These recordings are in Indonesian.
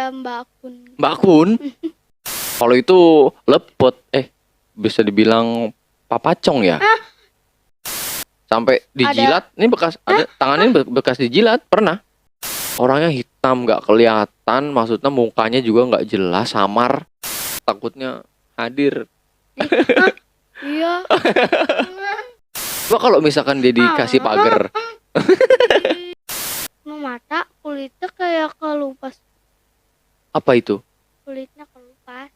Kayak Mbak Kun. Mbak Kun. Kalau itu lepot, bisa dibilang papacong ya. Sampai dijilat, ini bekas ada tangannya bekas dijilat, pernah. Orangnya hitam, nggak kelihatan, maksudnya mukanya juga nggak jelas, samar. Takutnya hadir. Iya. Coba kalau misalkan dia dikasih pagar. Mata kulitnya kayak kelupas. Apa itu? Kulitnya kelupas.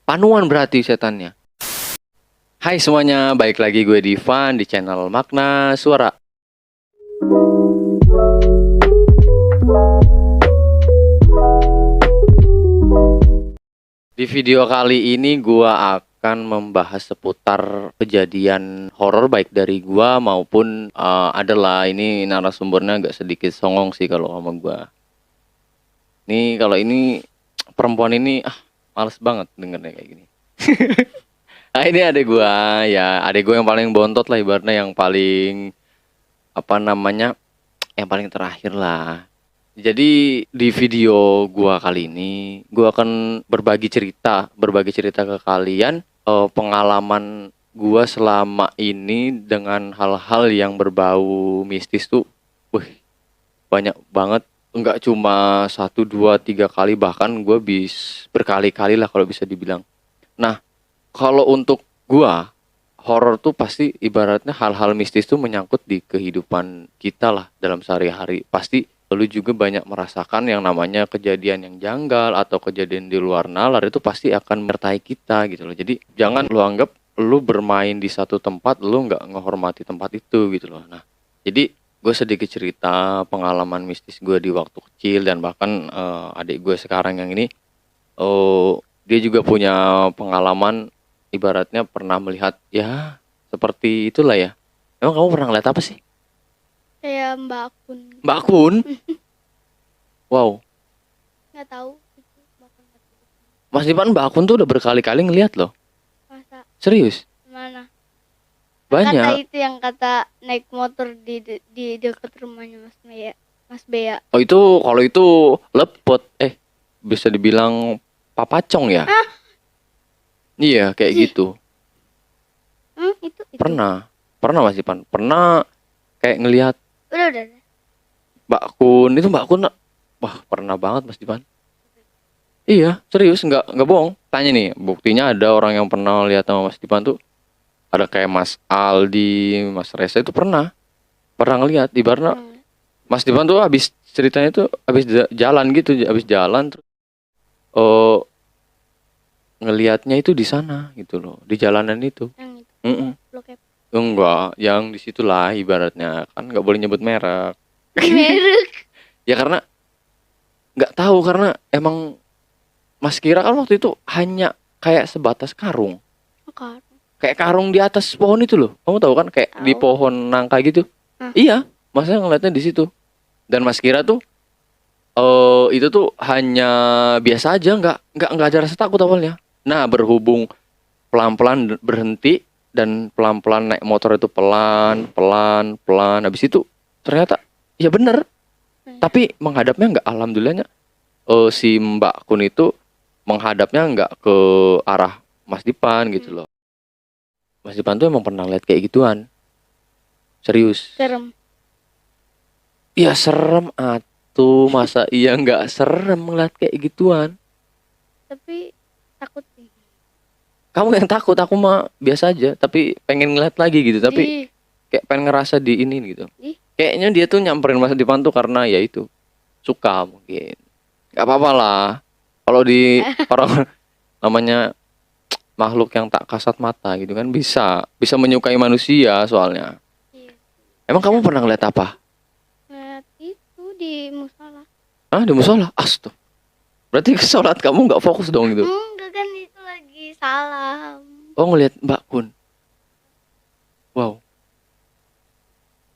Panuan berarti setannya. Hai semuanya, balik lagi gue Divan di channel Makna Suara. Di video kali ini gue akan membahas seputar kejadian horor baik dari gue maupun adalah ini narasumbernya agak sedikit songong sih kalau sama gue. Nih kalau ini perempuan ini males banget dengernya kayak gini. Nah ini adek gue, ya adek gue yang paling bontot lah ibaratnya, yang paling yang paling terakhir lah. Jadi di video gue kali ini gue akan berbagi cerita ke kalian pengalaman gue selama ini dengan hal-hal yang berbau mistis tuh, banyak banget. Enggak cuma 1, 2, 3 kali, bahkan gue berkali-kali lah kalau bisa dibilang. Nah, kalau untuk gua, horor tuh pasti ibaratnya hal-hal mistis tuh menyangkut di kehidupan kita lah dalam sehari-hari. Pasti lu juga banyak merasakan yang namanya kejadian yang janggal atau kejadian di luar nalar, itu pasti akan menyertai kita gitu loh. Jadi jangan lu anggap lu bermain di satu tempat lu nggak ngehormati tempat itu gitu loh. Nah, jadi gue sedikit cerita pengalaman mistis gue di waktu kecil, dan bahkan adik gue sekarang yang ini, dia juga punya pengalaman. Ibaratnya pernah melihat ya seperti itulah ya. Emang kamu pernah ngeliat apa sih? Kayak Mbak Kun. Mbak Kun? Wow. Nggak tahu. Mas Dipan, Mbak Kun tuh udah berkali-kali ngeliat loh. Masa? Serius? Mana? Banyak. Kata itu yang kata naik motor di dekat rumahnya Mas Bea. Oh itu, kalau itu lepot, bisa dibilang papacong ya? Iya kayak gitu. Itu. Pernah Mas Dipan, pernah kayak ngelihat Udah. Mbak Kun. Itu Mbak Kun, wah pernah banget Mas Dipan. Iya serius, nggak bohong. Tanya nih, buktinya ada orang yang pernah lihat sama Mas Dipan tuh. Ada kayak Mas Aldi, Mas Reza itu pernah ngelihat. Ibaratnya Mas Dipan tuh habis ceritanya tuh habis jalan gitu, terus ngelihatnya itu di sana gitu loh, di jalanan itu. Yang itu. Blok F. Enggak, yang di situlah ibaratnya, kan nggak boleh nyebut merek. Merek. Ya karena nggak tahu, karena emang Mas kira kan waktu itu hanya kayak sebatas karung. Kayak karung di atas pohon itu loh. Kamu tahu kan kayak di pohon nangka gitu. Iya, Masnya ngeliatnya di situ. Dan Mas kira tuh itu tuh hanya biasa aja, nggak ada rasa takut awalnya. Nah, berhubung pelan-pelan berhenti dan pelan-pelan naik motor itu pelan, habis itu ternyata ya bener. Tapi menghadapnya nggak, alhamdulillahnya si Mbak Kun itu menghadapnya nggak ke arah Mas Dipan gitu loh. Mas Dipan tuh emang pernah lihat kayak gituan. Serius. Serem. Ya serem atuh, masa iya nggak serem ngeliat kayak gituan. Tapi takut sih. Kamu yang takut, aku mah biasa aja, tapi pengen ngeliat lagi gitu. Tapi kayak pengen ngerasa di ini gitu. Kayaknya dia tuh nyamperin Mas Dipan tuh karena ya itu, suka mungkin. Gak apa-apa lah. Kalau di orang namanya makhluk yang tak kasat mata gitu kan, bisa menyukai manusia soalnya. Iya. Emang kamu pernah ngeliat apa? Ngeliat itu di musola. Di musola? Astaga. Berarti sholat kamu nggak fokus dong gitu? Enggak, kan itu lagi salam. Oh, ngeliat Mbak Kun. Wow.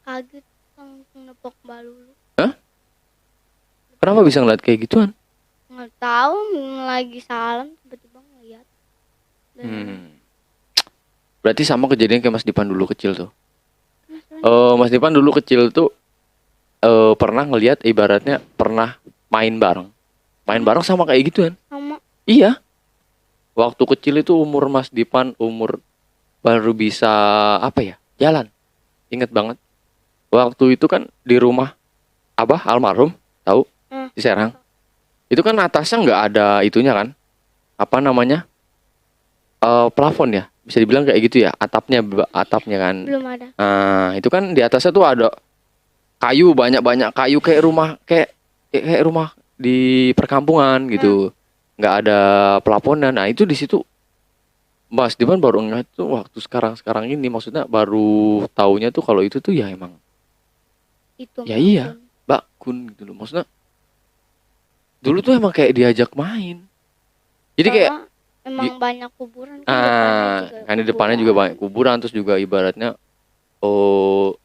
Kaget langsung nepok Mbak Lulu. Hah? Kenapa bisa ngeliat kayak gituan? Nggak tahu, lagi salam tiba-tiba ngeliat. Berarti sama kejadian kayak Mas Dipan dulu kecil tuh. Mas Dipan dulu kecil tuh pernah ngelihat, ibaratnya pernah main bareng Main bareng sama kayak gituan. sama. Iya. Waktu kecil itu umur Mas Dipan umur baru bisa apa ya? Jalan. Ingat banget. Waktu itu kan di rumah Abah almarhum, tahu? Hmm. Di Serang. Itu kan atasnya nggak ada itunya kan? Apa namanya? Plafon ya. Bisa dibilang kayak gitu ya. Atapnya kan. Belum ada. Nah, itu kan di atasnya tuh ada kayu, banyak-banyak kayu kayak rumah di perkampungan gitu. Nggak ada pelaponan. Nah, itu di situ Mas Diman baru ngeliat tuh waktu sekarang ini, maksudnya baru taunya tuh kalau itu tuh ya emang Itu ya iya, bakun gitu loh. Maksudnya dulu tuh emang kayak diajak main. Jadi kayak emang banyak kuburan kan, kan di depannya juga banyak kuburan, terus juga ibaratnya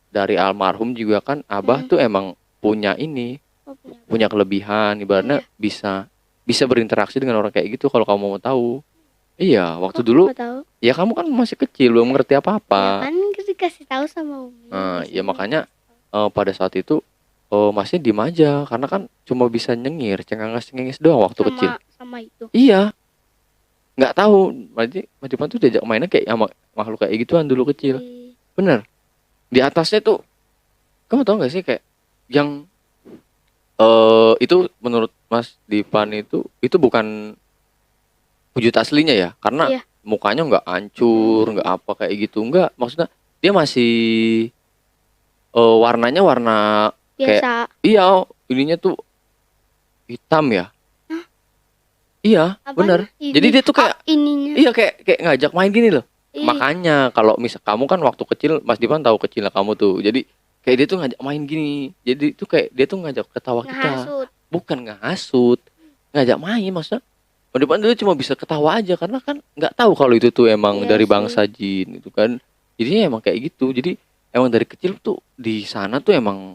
dari almarhum juga kan Abah tuh emang punya ini, punya kelebihan, ibaratnya bisa berinteraksi dengan orang kayak gitu kalau kamu mau tahu. Iya, waktu dulu ya kamu kan masih kecil, belum ngerti apa-apa. Ya kan dikasih tahu sama Umi. Ya makanya pada saat itu masnya diem aja karena kan cuma bisa nyengir, cengenges doang waktu kecil. Sama itu. Iya. Nggak tahu, berarti Mas Dipan tuh diajak mainnya kayak sama makhluk kayak gituan dulu kecil. Bener. Di atasnya tuh kamu tahu nggak sih kayak yang itu menurut Mas Dipan itu bukan wujud aslinya ya, karena mukanya nggak hancur, nggak apa kayak gitu, nggak. Maksudnya dia masih warnanya warna biasa. Kayak iya, ininya tuh hitam ya. Hah? Iya, bener. Jadi dia tuh kayak ininya. Iya kayak ngajak main gini loh. Makanya kalau misal kamu kan waktu kecil, Mas Dipan tahu kecilnya kamu tuh. Jadi kayak dia tuh ngajak main gini. Jadi tuh kayak dia tuh ngajak ketawa kita. Bukan ngehasut, ngajak main maksudnya. Mas Dipan dulu cuma bisa ketawa aja karena kan nggak tahu kalau itu tuh emang dari bangsa jin itu kan. Jadinya emang kayak gitu. Jadi emang dari kecil tuh di sana tuh emang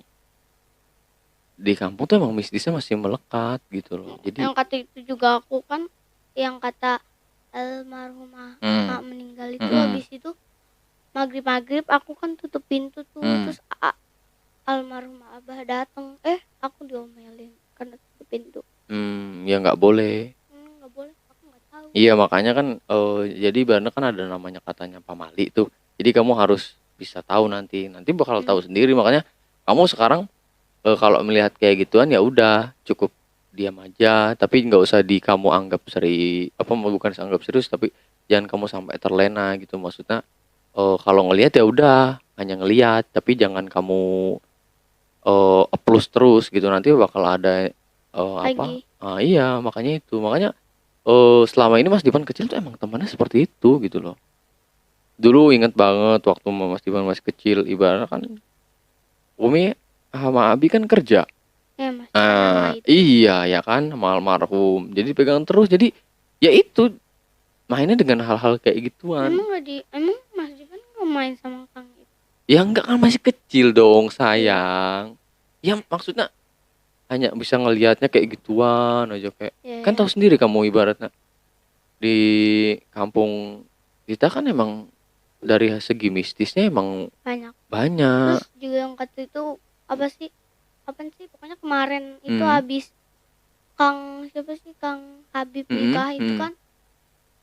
di kampung tuh emang mistisnya masih melekat gitu loh. Jadi yang kata itu juga aku kan, yang kata almarhumah mak meninggal itu habis itu maghrib aku kan tutup pintu tuh, terus almarhumah Abah datang, aku diomelin karena tutup pintu. Ya nggak boleh. Nggak boleh, aku nggak tahu. Iya makanya kan jadi benar kan ada namanya katanya pamali tuh. Jadi kamu harus bisa tahu nanti bakal tahu sendiri. Makanya kamu sekarang kalau melihat kayak gituan ya udah cukup diam aja, tapi nggak usah kamu anggap bukan anggap serius, tapi jangan kamu sampai terlena gitu. Maksudnya kalau ngelihat ya udah hanya ngelihat, tapi jangan kamu applause terus gitu, nanti bakal ada iya makanya selama ini Mas Dipan kecil tuh emang temannya seperti itu gitu loh. Dulu inget banget waktu Mas Dipan masih kecil, ibaratnya kan Umi sama Abi kan kerja. Iya ya kan, sama almarhum. Jadi pegang terus. Jadi ya itu mainnya dengan hal-hal kayak gituan. Emang Mas Dipan nggak main sama Kang itu? Ya enggak, kan masih kecil dong sayang. Ya maksudnya hanya bisa ngelihatnya kayak gituan aja kayak. Kan tahu sendiri kamu ibaratnya di kampung kita kan emang dari segi mistisnya emang banyak. Terus juga yang kata itu apa sih pokoknya kemarin itu habis Kang Habib nikah itu kan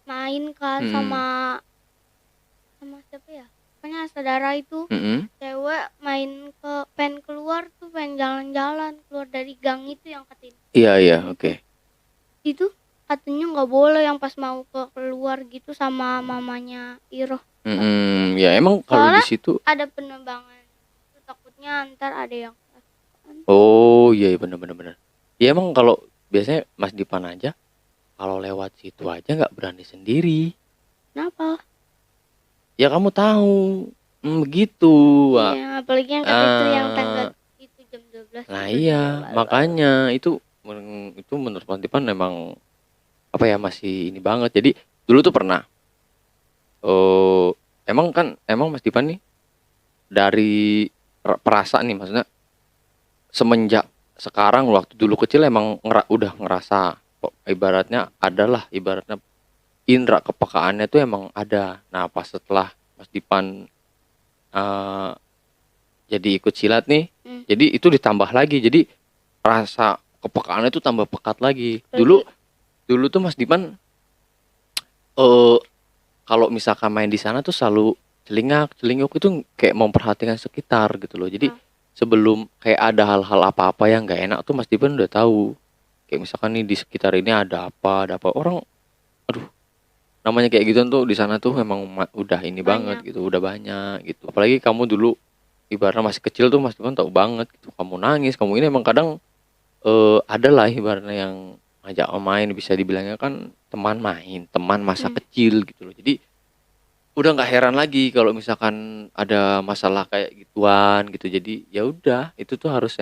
main kan sama siapa ya, pokoknya saudara itu cewek main pengen keluar tuh, pengen jalan-jalan keluar dari gang itu yang katanya. Iya oke. Itu katanya nggak boleh yang pas mau keluar gitu sama mamanya Iroh. Ya emang kalau di situ ada penebangan, takutnya ntar ada yang oh iya bener. Ya emang kalau biasanya Mas Dipan aja kalau lewat situ aja nggak berani sendiri. Kenapa? Ya kamu tahu begitu. Iya, apalagi yang kata itu yang tanggal itu jam 12. Nah iya makanya itu menurut Mas Dipan memang apa ya, masih ini banget. Jadi dulu tuh pernah emang Mas Dipan nih dari perasaan nih, maksudnya semenjak sekarang waktu dulu kecil emang udah ngerasa ibaratnya indera kepekaannya tuh emang ada. Nah pas setelah Mas Dipan jadi ikut silat nih, jadi itu ditambah lagi, jadi rasa kepekaannya tuh tambah pekat lagi. Apalagi Dulu tuh Mas Dipan eh kalau misalkan main di sana tuh selalu celingak-celinguk itu kayak memperhatikan sekitar gitu loh. Jadi ah, sebelum kayak ada hal-hal apa-apa yang nggak enak tuh Mas Dipan udah tahu. Kayak misalkan nih di sekitar ini ada apa. Orang, aduh, namanya kayak gitu tuh di sana tuh memang udah ini banget banyak. gitu, udah banyak gitu. Apalagi kamu dulu ibaratnya masih kecil tuh Mas Dipan tahu banget gitu. Kamu nangis, kamu ini emang kadang ada lah ibaratnya yang ngajak main, bisa dibilangnya kan teman main, teman masa Hmm. kecil gitu loh. Jadi udah nggak heran lagi kalau misalkan ada masalah kayak gituan gitu. Jadi ya udah, itu tuh harus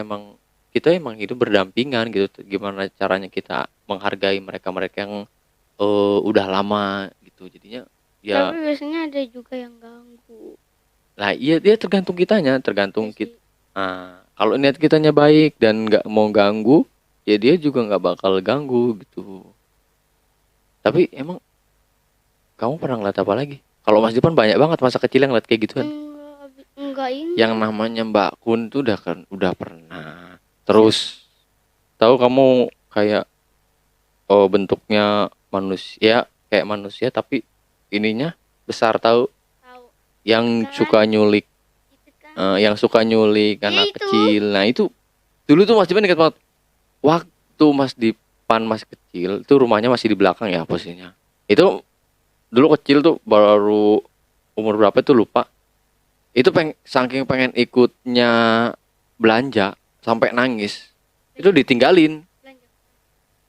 kita emang hidup berdampingan gitu. Gimana caranya kita menghargai mereka-mereka yang udah lama gitu. Jadinya ya, Tapi biasanya ada juga yang ganggu. lah iya, dia tergantung kitanya, Ya tergantung kita. sih. Nah, kalau niat kitanya baik dan nggak mau ganggu, ya dia juga nggak bakal ganggu gitu. Tapi emang kamu pernah ngeliat apa lagi? Kalau Mas Dipan banyak banget masa kecil yang ngeliat kayak gituan. Enggak Yang ini. namanya Mbak Kun tuh udah pernah. Siap. Terus tahu kamu kayak bentuknya manusia, kayak manusia tapi ininya besar, tahu? Tahu Yang kan? suka nyulik, Itu kan. yang suka nyulik Ya anak itu. kecil. Nah itu dulu tuh Mas Dipan ingat banget. Waktu Mas Dipan masih kecil, itu rumahnya masih di belakang ya posisinya. Itu dulu kecil tuh baru umur berapa tuh lupa. Itu saking pengen ikutnya belanja sampai nangis. Itu ditinggalin. Belanja.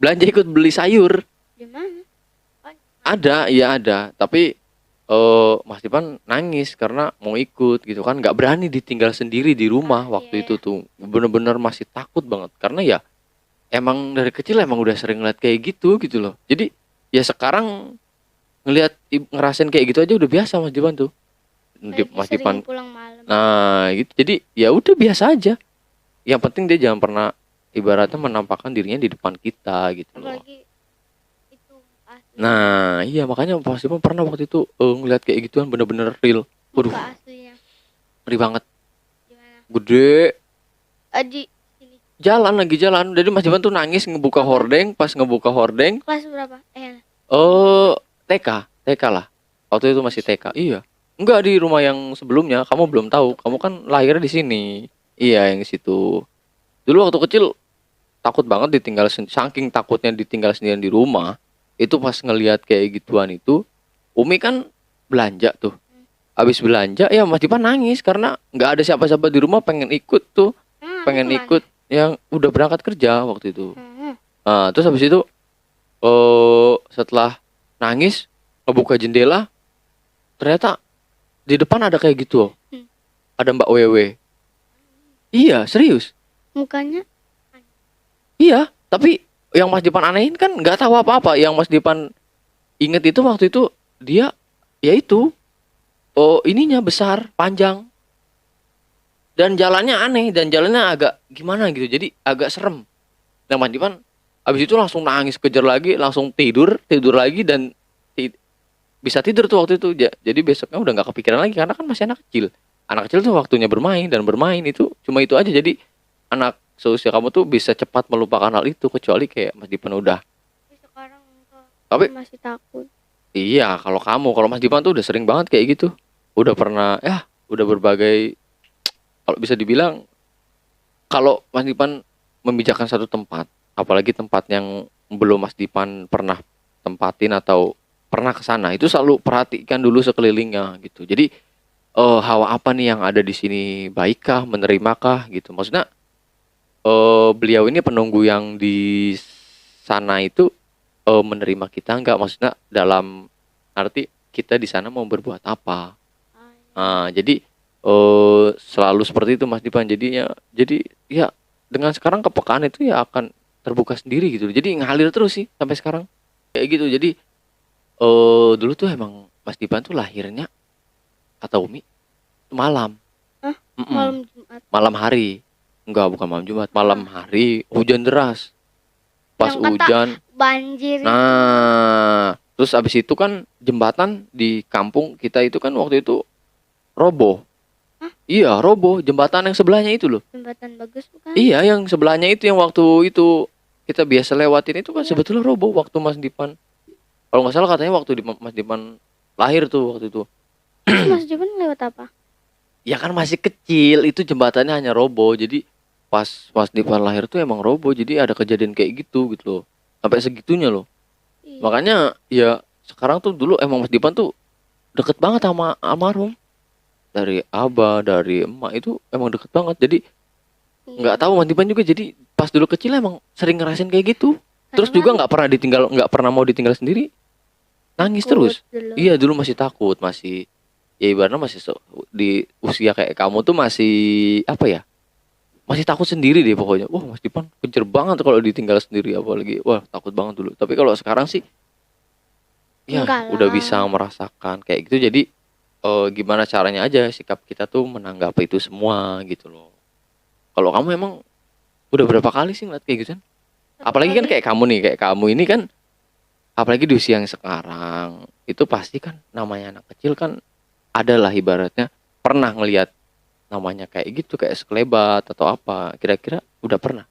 Belanja ikut beli sayur. Di mana? Oh, Ada, iya ada. Tapi Mas Dipan nangis karena mau ikut gitu kan. Nggak berani ditinggal sendiri di rumah iya waktu ya. itu tuh. Bener-bener masih takut banget. Karena ya emang dari kecil emang udah sering ngeliat kayak gitu loh. Jadi ya sekarang ngerasain kayak gitu aja udah biasa Mas Dipan tuh. Apalagi Mas sering Dipan. pulang malam. Nah, gitu. Jadi ya udah biasa aja. Yang penting dia jangan pernah ibaratnya menampakkan dirinya di depan kita gitu loh. Apalagi itu aslinya. Nah, iya makanya Mas Dipan pernah waktu itu ngeliat kayak gituan bener-bener real. Waduh, Muka aslinya. ngeri banget. Gimana? Gede. Di sini. Lagi jalan. Jadi Mas Dipan tuh nangis ngebuka Apa? hordeng. Pas ngebuka hordeng, Kelas berapa? eh TK, TK lah. Waktu itu masih TK. Iya. Enggak, di rumah yang sebelumnya. Kamu belum tahu. Kamu kan lahirnya di sini. Iya, yang di situ. Dulu waktu kecil takut banget saking takutnya ditinggal sendirian di rumah. Itu pas ngelihat kayak gituan itu, Umi kan belanja tuh. Habis belanja ya Mas Dipa nangis karena nggak ada siapa-siapa di rumah, pengen ikut tuh, Abi pengen kemana? ikut yang udah berangkat kerja waktu itu. Hmm. Nah, terus habis itu setelah nangis ngebuka jendela, ternyata di depan ada kayak gitu loh. Hmm. Ada Mbak Wewe. Iya, serius. Mukanya Iya, tapi yang Mas Dipan anehin kan nggak tahu apa-apa. Yang Mas Dipan inget itu waktu itu dia, ya itu, ininya besar, panjang, dan jalannya aneh, dan jalannya agak gimana gitu. Jadi agak serem. Nah, Mas Dipan abis itu langsung nangis, kejar lagi, langsung tidur lagi, dan bisa tidur tuh waktu itu. Jadi besoknya udah nggak kepikiran lagi karena kan masih anak kecil. Anak kecil tuh waktunya bermain, dan bermain itu cuma itu aja. Jadi anak seusia kamu tuh bisa cepat melupakan hal itu, kecuali kayak Mas Dipan udah. sekarang enggak. Tapi Masih takut. iya, kalau Mas Dipan tuh udah sering banget kayak gitu. Udah pernah ya, udah berbagai, kalau bisa dibilang, kalau Mas Dipan membijakkan satu tempat, apalagi tempat yang belum Mas Dipan pernah tempatin atau pernah ke sana, itu selalu perhatikan dulu sekelilingnya gitu. Jadi hawa apa nih yang ada di sini, baikkah, menerimakah gitu. Maksudnya beliau ini penunggu yang di sana itu menerima kita enggak, maksudnya dalam arti kita di sana mau berbuat apa. Jadi selalu seperti itu Mas Dipan. Jadi ya dengan sekarang kepekaan itu ya akan terbuka sendiri gitu. Jadi ngalir terus sih sampai sekarang kayak gitu. Jadi dulu tuh emang Mas Dipan tuh lahirnya, kata Umi, malam. Hah? Mm-mm. Malam Jumat. Malam hari. Enggak, bukan malam Jumat, malam hari, hujan deras. Pas Yang kata hujan, banjir itu. nah, terus abis itu kan jembatan di kampung kita itu kan waktu itu roboh. Hah? Iya, roboh. Jembatan yang sebelahnya itu loh. Jembatan bagus bukan? Iya, yang sebelahnya itu yang waktu itu kita biasa lewatin itu kan Iya. sebetulnya roboh waktu Mas Dipan. Kalau nggak salah katanya waktu Mas Dipan lahir tuh waktu itu. Terus Mas Dipan lewat apa? Ya kan masih kecil, itu jembatannya hanya roboh. Jadi pas Mas Dipan lahir tuh emang roboh. Jadi ada kejadian kayak gitu loh. Sampai segitunya loh. Iya. Makanya ya sekarang tuh dulu emang Mas Dipan tuh deket banget sama almarhum. Dari abah, dari emak itu emang deket banget. Jadi nggak Iya. tahu Mas Dipan juga, jadi pas dulu kecil emang sering ngerasain kayak gitu. Terus Karena juga kan nggak pernah mau ditinggal sendiri. Nangis takut terus. dulu. Iya, dulu masih takut, masih ya ibaratnya masih di usia kayak kamu tuh masih apa ya? Masih takut sendiri deh pokoknya. Wah, Mas Dipan kejer banget kalau ditinggal sendiri, apalagi. Wah, takut banget dulu. Tapi kalau sekarang sih ya Enggak udah lah. bisa merasakan kayak gitu. Jadi gimana caranya aja sikap kita tuh menanggapi itu semua gitu loh. Kalau kamu emang udah berapa kali sih ngeliat kayak gitu kan? Satu Apalagi kan kali. kayak kamu ini kan, apalagi di usia yang sekarang itu pasti kan namanya anak kecil kan adalah ibaratnya pernah ngelihat namanya kayak gitu, kayak sekelebat atau apa, kira-kira udah pernah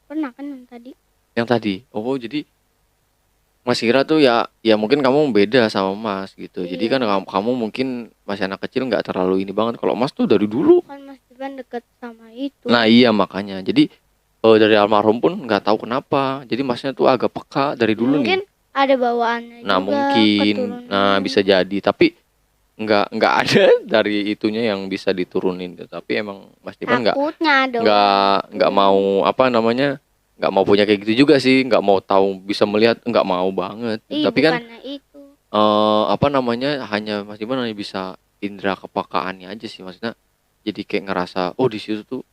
Pernah kan yang tadi? yang tadi. Oh, jadi Mas kira tuh ya mungkin kamu beda sama Mas gitu. Jadi kan Iya. kamu mungkin masih anak kecil nggak terlalu ini banget. Kalau Mas tuh dari dulu. Kan Mas Dipan deket sama itu. Nah iya makanya. Jadi dari almarhum pun nggak tahu kenapa. Jadi Masnya tuh agak peka dari dulu nih. Mungkin ada bawaannya Nah juga mungkin, nah keturunan. bisa jadi. Tapi nggak ada dari itunya yang bisa diturunin. Tapi emang Mas Dipan Takutnya nggak doang. mau apa namanya, nggak mau punya kayak gitu juga sih, nggak mau tahu bisa melihat, nggak mau banget. Ih, Tapi kan bukannya itu. apa namanya, hanya Mas Dipan hanya bisa indera kepekaannya aja sih, maksudnya jadi kayak ngerasa oh di situ tuh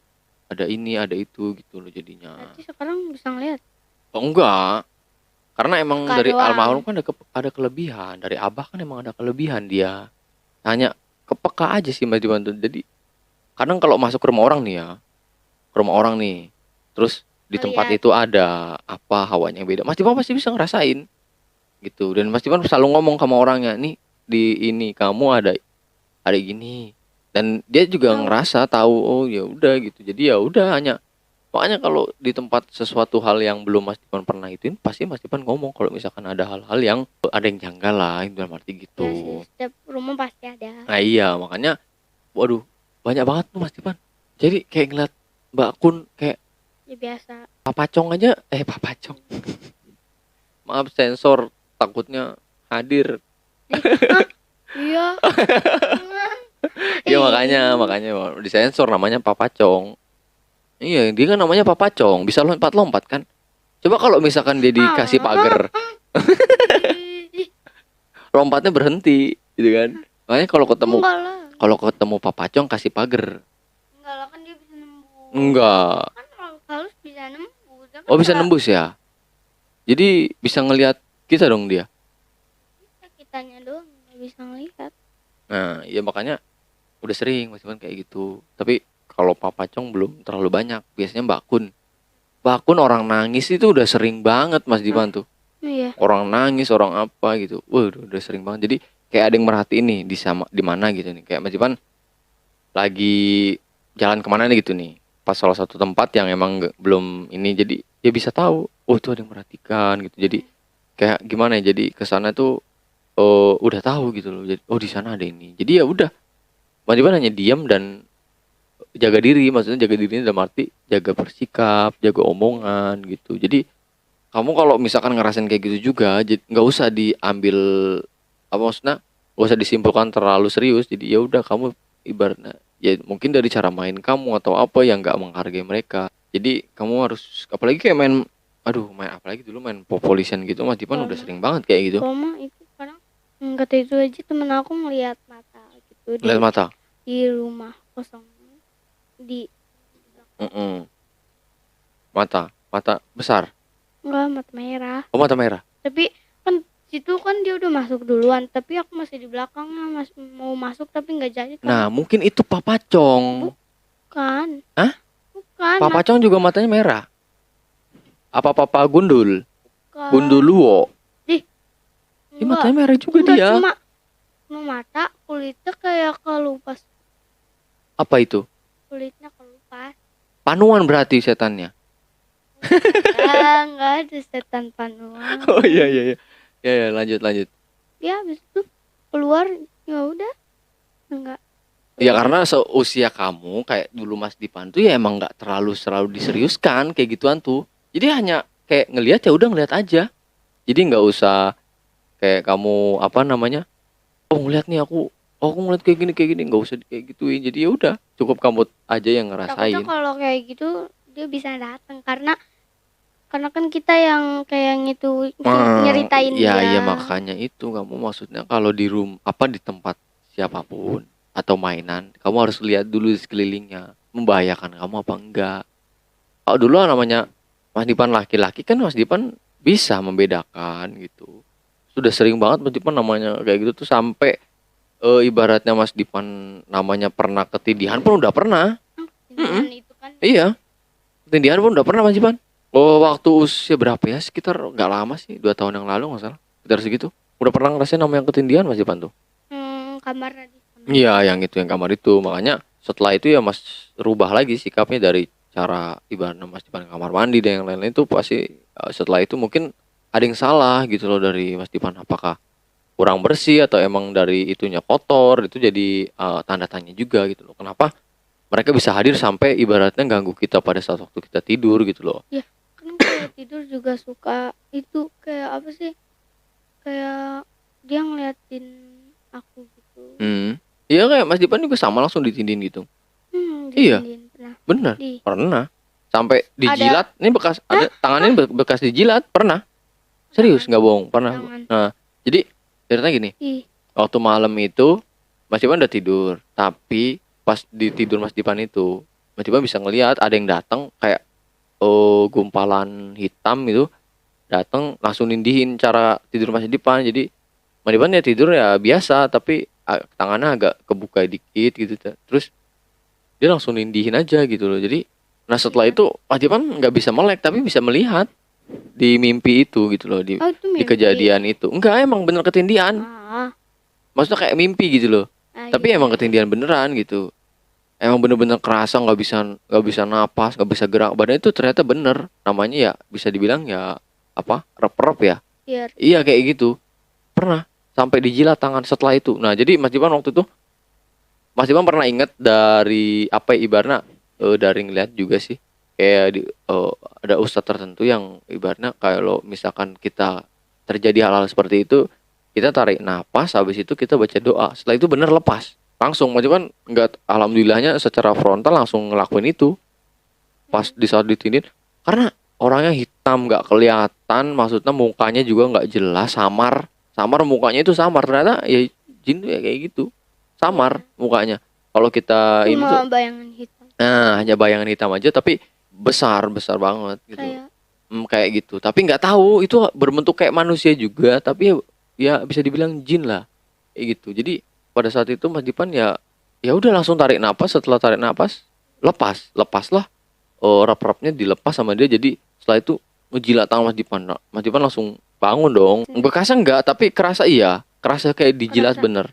ada ini ada itu gitu loh jadinya. Berarti sekarang bisa ngeliat. Oh enggak, karena emang Suka dari almarhum doang. kan ada kelebihan, dari abah kan emang ada kelebihan dia, hanya kepeka aja sih Mas Dipan tuh. Jadi kadang kalau masuk ke rumah orang nih ya, ke rumah orang nih, terus di tempat Ngeliat. itu ada apa hawanya yang beda, Mas Dipan pasti bisa ngerasain gitu. Dan Mas Dipan selalu ngomong sama orangnya nih, di ini kamu ada gini, dan dia juga Tahu. ngerasa tahu. Oh ya udah gitu, jadi ya udah, hanya makanya kalau di tempat sesuatu hal yang belum Mas Dipan pernah ituin, pasti Mas Dipan ngomong kalau misalkan ada hal-hal yang ada yang janggal lah, itu dalam arti Ya sih, gitu. setiap rumah pasti ada. Nah iya makanya waduh banyak banget tuh Mas Dipan. Jadi kayak ngeliat Mbak Kun kayak Ya biasa. papacong aja, papacong, maaf sensor, takutnya hadir. Iya. Ya makanya disensor, namanya papacong. Iya, dia kan namanya papacong, bisa lompat-lompat kan. Coba kalau misalkan dia dikasih pagar, lompatnya berhenti, gitu kan. Makanya Enggak lah. kalau ketemu papacong kasih pagar. Enggak lah, kan dia bisa nembus. Enggak. Kan halus bisa nembus. Dia kan Oh, bisa nggak nembus ya. Jadi bisa ngelihat kita dong dia. bisa, kitanya doang nggak bisa ngelihat. Nah, ya makanya udah sering Mas Iman kayak gitu. Tapi kalau papacong belum terlalu banyak. Biasanya Mbak Kun. Mbak Kun orang nangis itu udah sering banget Mas Diman tuh. Iya. Orang nangis, orang apa gitu. Wah, udah sering banget. Jadi kayak ada yang merhatiin nih di mana gitu nih. Kayak Mas Diman lagi jalan kemana nih gitu nih. Pas salah satu tempat yang emang belum ini, jadi dia bisa tahu. Oh, itu ada yang merhatikan gitu. Jadi kayak gimana ya? Jadi kesana tuh udah tahu gitu loh. Jadi oh di sana ada ini. Jadi ya udah. Mas Diman hanya diam dan jaga diri, maksudnya jaga dirinya dalam arti jaga bersikap, jaga omongan gitu. Jadi kamu kalau misalkan ngerasain kayak gitu juga, nggak usah diambil apa maksudnya, nggak usah disimpulkan terlalu serius. Jadi ya udah, kamu ibaratnya ya mungkin dari cara main kamu atau apa yang nggak menghargai mereka. Jadi kamu harus, apalagi kayak main apalagi dulu main Popolisian gitu, Mas Dipan udah sering banget kayak gitu. Kalau mah itu sekarang kata itu aja, temen aku ngelihat mata gitu Lihat mata. di rumah kosong di Mata besar. enggak, mata merah. Oh, mata merah. Tapi kan situ kan dia udah masuk duluan, tapi aku masih di belakangnya, mau masuk tapi nggak jadi kan. Nah, mungkin itu papacong. Bukan. Hah? Bukan. Papacong juga matanya merah. Apa papa gundul? Bukan. Gunduluwo. Enggak. Matanya merah juga Enggak, dia. cuma mata, kulitnya kayak kelupas. Apa itu? Kulitnya kelupas. Panuan berarti setannya. Enggak ada setan panuan. Oh iya. Ya, lanjut. Ya habis itu keluar, ya udah enggak. Ya karena seusia kamu kayak dulu Mas Dipan tuh ya emang nggak terlalu diseriuskan kayak gituan tuh. Jadi hanya kayak ngelihat ya udah ngelihat aja. Jadi nggak usah kayak kamu apa namanya? Oh ngeliat nih aku ngeliat kayak gini nggak usah kayak gituin. Jadi ya udah cukup kamu aja yang Takutnya ngerasain. kalau kayak gitu dia bisa datang karena kan kita yang kayak gitu nyeritain dia. Iya makanya itu kamu maksudnya kalau di di tempat siapapun atau mainan, kamu harus lihat dulu di sekelilingnya, membahayakan kamu apa enggak. Kalau dulu namanya Mas Dipan laki-laki kan Mas Dipan bisa membedakan gitu. Sudah sering banget Mas Dipan namanya kayak gitu tuh sampai ibaratnya Mas Dipan namanya pernah ketidihan pun udah pernah. Ketindihan itu kan Iya, ketindihan pun udah pernah Mas Dipan. Oh, waktu usia berapa ya? Sekitar nggak lama sih, 2 tahun yang lalu nggak salah. Sekitar segitu. Udah pernah ngerasain namanya ketindihan Mas Dipan tuh. kamar tadi. Iya, yang itu yang kamar itu. Makanya setelah itu ya Mas rubah lagi sikapnya dari cara ibaratnya Mas Dipan kamar mandi dan yang lain-lain itu pasti setelah itu mungkin ada yang salah gitu loh dari Mas Dipan. Apakah kurang bersih atau emang dari itunya kotor, itu jadi tanda tanya juga gitu loh. Kenapa mereka bisa hadir sampai ibaratnya ganggu kita pada saat waktu kita tidur gitu loh. Ya kan kalau tidur juga suka itu kayak apa sih, kayak dia ngeliatin aku gitu. Iya kayak Mas Dipan juga sama langsung ditindin gitu. Iya. Ditindihin, pernah. Bener, pernah. Sampai dijilat, ini bekas ada tangannya bekas dijilat, pernah. Serius nggak bohong, pernah. Jangan. Nah, jadi ceritanya gini. Waktu malam itu Mas Dipan udah tidur, tapi pas di tidur Mas Dipan itu, Mas Dipan bisa ngelihat ada yang datang kayak gumpalan hitam itu datang langsung nindihin cara tidur Mas Dipan. Jadi Mas Dipan ya tidur ya biasa, tapi tangannya agak kebuka dikit gitu. Terus dia langsung nindihin aja gitu loh. Jadi nah setelah itu Mas Dipan nggak bisa melek tapi bisa melihat di mimpi itu gitu loh, di kejadian itu. Enggak, emang bener ketindihan. Maksudnya kayak mimpi gitu loh. Tapi emang ketindihan beneran gitu. Emang bener-bener kerasa nggak bisa napas, nggak bisa gerak badan itu ternyata bener. Namanya ya bisa dibilang ya apa rep-rep ya. Iya kayak gitu. Pernah sampai dijilat tangan setelah itu. Nah jadi Mas Dipan waktu itu Mas Dipan pernah inget dari apa ya, ibaratnya dari ngeliat juga sih kayak ada ustadz tertentu yang ibaratnya kalau misalkan kita terjadi hal-hal seperti itu kita tarik napas, habis itu kita baca doa, setelah itu bener lepas langsung. Mas Dipan nggak, alhamdulillahnya secara frontal langsung ngelakuin itu pas di saat ditindih, karena orangnya hitam nggak kelihatan, maksudnya mukanya juga nggak jelas, samar mukanya itu samar, ternyata ya jin tuh ya kayak gitu samar mukanya. Kalau kita ini tuh bayangan hitam. Nah, hanya bayangan hitam aja tapi besar banget gitu. Kayak gitu. Tapi nggak tahu itu berbentuk kayak manusia juga, tapi ya bisa dibilang jin lah. Kayak gitu. Jadi pada saat itu Mas Dipan ya udah langsung tarik napas, setelah tarik napas lepaslah rap-rapnya dilepas sama dia. Jadi setelah itu ngejilat tangan Mas Dipan. Mas Dipan langsung bangun dong. Bekasnya enggak, tapi kerasa kayak dijilat bener.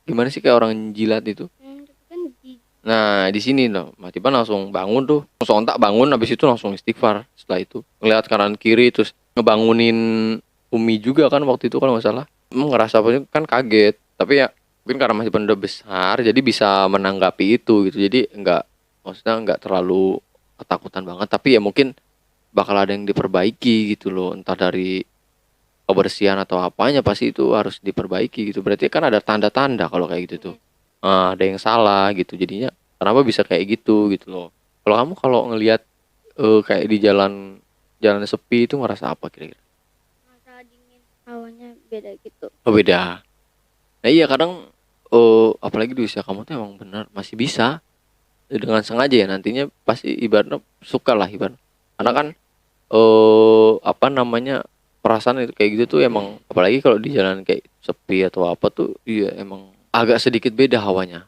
Gimana sih kayak orang jilat itu? Nah di sini loh Mas Dipan langsung bangun tuh, sontak bangun, habis itu langsung istighfar. Setelah itu ngeliat kanan kiri, terus ngebangunin Umi juga kan waktu itu kalau nggak salah. Ngerasa kan kaget, tapi ya mungkin karena Mas Dipan udah besar jadi bisa menanggapi itu gitu. Jadi maksudnya nggak terlalu ketakutan banget, tapi ya mungkin bakal ada yang diperbaiki gitu loh, entah dari kebersihan atau apanya pasti itu harus diperbaiki gitu. Berarti kan ada tanda-tanda kalau kayak gitu tuh. Ada yang salah gitu, jadinya kenapa bisa kayak gitu loh. Kalau ngelihat kayak di jalan sepi itu ngerasa apa kira-kira? Ngerasa dingin, hawanya beda gitu. Oh beda. Nah iya kadang apalagi di usia kamu tuh emang benar masih bisa dengan sengaja ya, nantinya pasti ibaratnya suka lah ibarat. Karena kan apa namanya perasaan itu kayak gitu tuh emang, apalagi kalau di jalan kayak sepi atau apa tuh iya emang agak sedikit beda hawanya.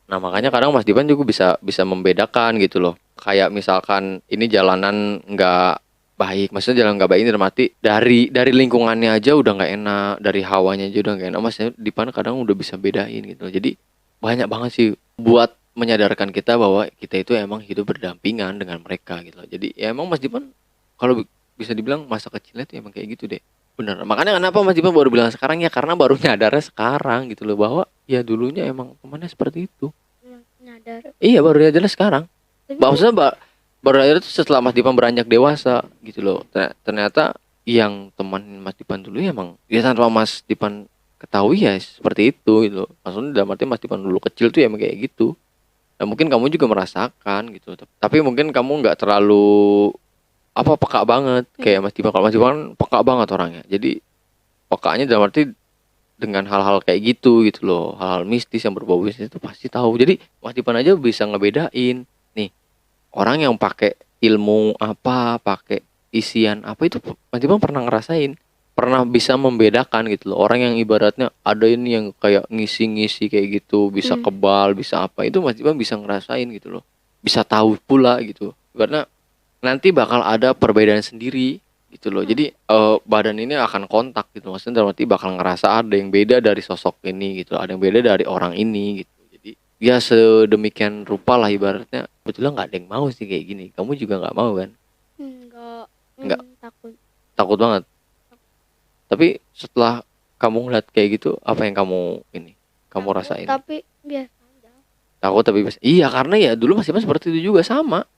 Nah makanya kadang Mas Dipan juga bisa membedakan gitu loh. Kayak misalkan ini jalanan nggak baik, maksudnya jalan nggak baik ini mati dari lingkungannya aja udah nggak enak, dari hawanya aja udah nggak enak. Mas Dipan kadang udah bisa bedain gitu loh. Jadi banyak banget sih buat menyadarkan kita bahwa kita itu emang hidup berdampingan dengan mereka gitu loh. Jadi ya emang Mas Dipan kalau bisa dibilang masa kecilnya tuh emang kayak gitu deh. Bener. Makanya kenapa Mas Dipan baru bilang sekarang ya karena baru nyadarnya sekarang gitu loh bahwa ya dulunya emang temannya seperti itu. Nyadar. Iya baru nyadarnya sekarang. Tapi Maksudnya baru nyadarnya tuh setelah Mas Dipan beranjak dewasa gitu loh. Ternyata yang teman Mas Dipan dulu ya emang ya tanpa Mas Dipan ketahui ya seperti itu gitu loh. Maksudnya dalam arti Mas Dipan dulu kecil tuh ya emang kayak gitu. Dan mungkin kamu juga merasakan gitu. Tapi mungkin kamu nggak terlalu peka banget kayak Mas Dipan. Kalau Mas Dipan kan peka banget orangnya. Jadi pekanya dalam arti dengan hal-hal kayak gitu loh. Hal-hal mistis yang berbau mistis itu pasti tahu. Jadi Mas Dipan aja bisa ngebedain nih orang yang pakai ilmu apa, pakai isian apa itu Mas Dipan pernah ngerasain. Pernah bisa membedakan gitu loh. Orang yang ibaratnya ada ini yang kayak ngisi-ngisi kayak gitu, bisa kebal, bisa apa. Itu Mas Dipan bisa ngerasain gitu loh. Bisa tahu pula gitu. Karena nanti bakal ada perbedaan sendiri gitu loh. Jadi badan ini akan kontak gitu. Maksudnya dalam arti bakal ngerasa ada yang beda dari sosok ini gitu. Ada yang beda dari orang ini gitu. Jadi ya sedemikian rupa lah ibaratnya. Betulnya nggak ada yang mau sih kayak gini. Kamu juga nggak mau kan? Enggak. Takut. Takut banget. Tapi setelah kamu ngeliat kayak gitu, apa yang kamu rasain? Tapi biasa aja. Takut tapi biasa. Iya karena ya dulu Mas Iman seperti itu juga sama.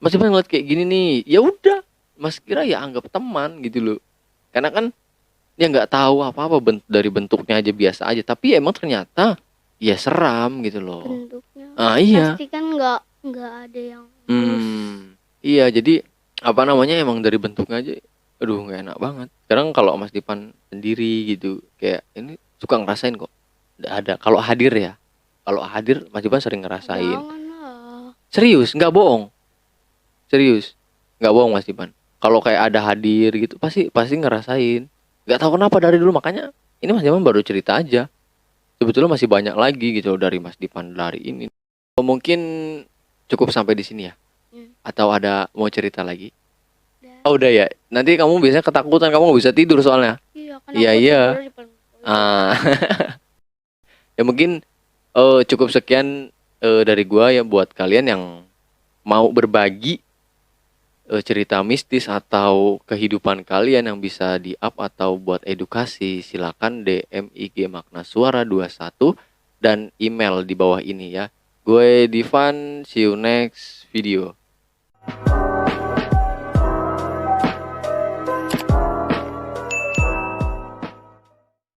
Mas Iman ngeliat kayak gini nih, ya udah, Mas kira ya anggap teman gitu loh. Karena kan dia nggak tahu apa-apa dari bentuknya aja biasa aja. Tapi emang ternyata ya seram gitu loh. Bentuknya. Iya. Pasti kan nggak ada yang. Iya jadi emang dari bentuknya aja. Aduh nggak enak banget. Sekarang kalau Mas Dipan sendiri gitu kayak ini suka ngerasain kok. Nggak ada. Kalau hadir Mas Dipan sering ngerasain. Janganlah. Serius nggak bohong. Serius nggak bohong Mas Dipan. Kalau kayak ada hadir gitu pasti ngerasain. Nggak tahu kenapa dari dulu makanya ini Mas Dipan baru cerita aja. Sebetulnya masih banyak lagi gitu dari Mas Dipan dari ini. Mungkin cukup sampai di sini ya. Atau ada mau cerita lagi? Oh udah ya. Nanti kamu biasanya ketakutan, kamu nggak bisa tidur soalnya. Iya. Ya mungkin cukup sekian dari gua ya buat kalian yang mau berbagi cerita mistis atau kehidupan kalian yang bisa di-up atau buat edukasi, silakan DM IG Makna Suara 21 dan email di bawah ini ya. Gue Divan, see you next video.